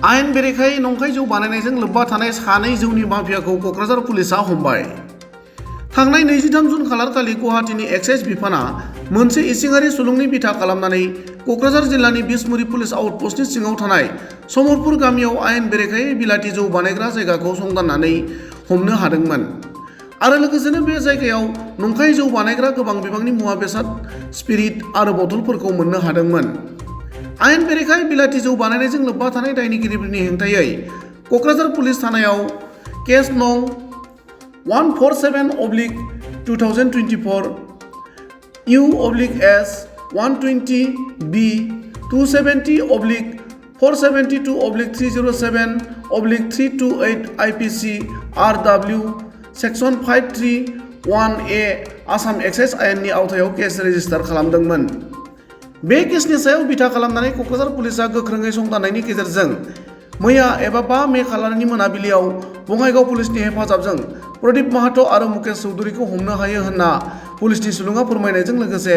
आयेन बेरेखायै नंखाय जौ बानायनायजों लोब्बा थानाय सानै जौनि माफियाखौ क'क्राझार पुलिसा हमबाय। थांनाय 23 जुन खालारखालि गुवाहाटीनि एक्साइज बिफाना मोनसे इसिङारि सुलुंनि बिथा खालामनानै क'क्राझार जिल्लानि बिसमुरि पुलिस आउटपस्टनि सिङाव थानाय समरपुर गामियाव आयेन बेरेखायै बिलाथि जौ बानायग्रा जायगाखौ संदाननानै हमनो हादोंमोन आरो लोगोसेनो बे जायगायाव नंखाय जौ बानायग्रा गोबां बिबांनि मुवा बेसाद स्पिरिट आरो बथलफोरखौ मोननो हादोंमोन। आयेन बेरेखायै बिलाथि जौ बानायनायजों लोब्बा थानाय दायनिगिरिफोरनि हेंथायै क'क्राझार पुलिस थानायाव केस नं 147/2024 U/S 120B 270/472/307/328 IPC RW section 531A Assam excise आयेननि आवथायाव केस रेजिस्टार खालामदोंमोन। बे केसनि सायाव बिथा खालामनानै क'क्राझार पुलिसा गोख्रोङै संदाननायनि गेजेरजों मैया एबा 5 मे खालारनि मोनाबिलियाव बङाइगाव पुलिसनि हेफाजाबजों प्रदीप माहातो आरो मुकेश चौधुरीखौ हमनो हायो होनना पुलिसनि सुलुङा फोरमायनायजों लोगोसे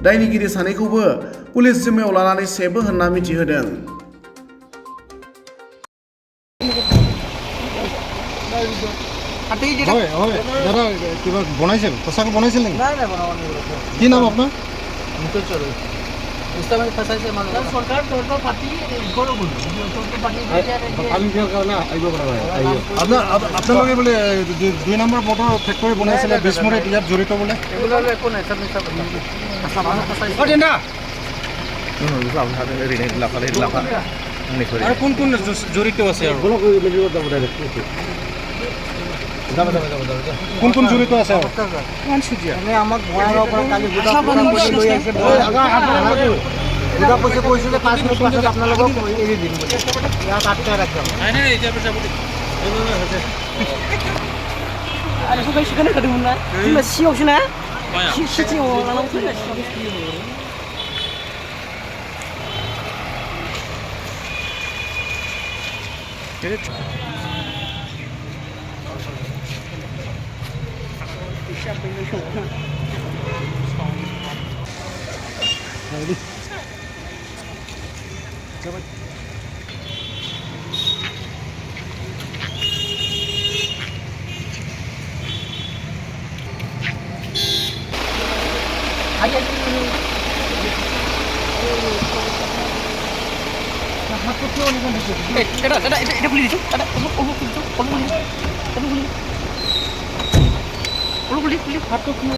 दायनिगिरि सानैखौबो पुलिस जिम्मायाव लानानै सेबो होनना मिथिहोदों। দাদা কিবা বনাইছিল সঁচাকৈ বনাইছিল নেকি? নাই নাই বনাব নিদিব। কি নাম আপোনাৰ? মুকেশ চৌধুৰী। ইছলামে ফসাইছে মানুহ। চৰকাৰ তৰফৰ পাৰ্টি ইফৰো গ'ল। চৰকাৰ পাৰ্টি আপোনালোকে বোলে 2 নম্বৰ মটৰ ফেক্টৰী বনাইছিলে বিষ্ণুৰে ইয়াত জড়িত বোলে? এগুলো একো নাই সব মিছা কথা। আচ্ছা মানুহ ফসাইছে। আৰু কোন কোন জড়িত আছে আৰু কোন কোন জড়িত আছে? এনে আমাক বঙাইগাঁৱৰ পৰা কালি বুধা লৈ আহিছে। বুধা পইচা কৈছিলে 5 মিনিট পাছত আপোনালোকক এৰি দিম বুলি। ইয়াত আটকাই ৰাখম। 아니 소개 시간에 그러면 나 이거 시 오시네 시지 오라고 그래 এটা খুলে দিছো এটা খুলি হাত তো খুলে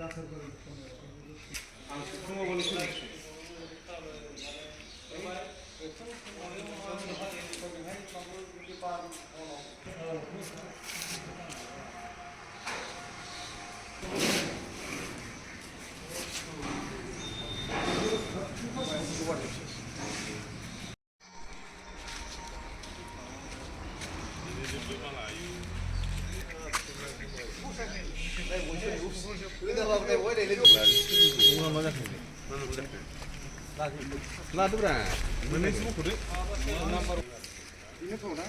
Ladura, mana sih mau kudu? Ini kau na?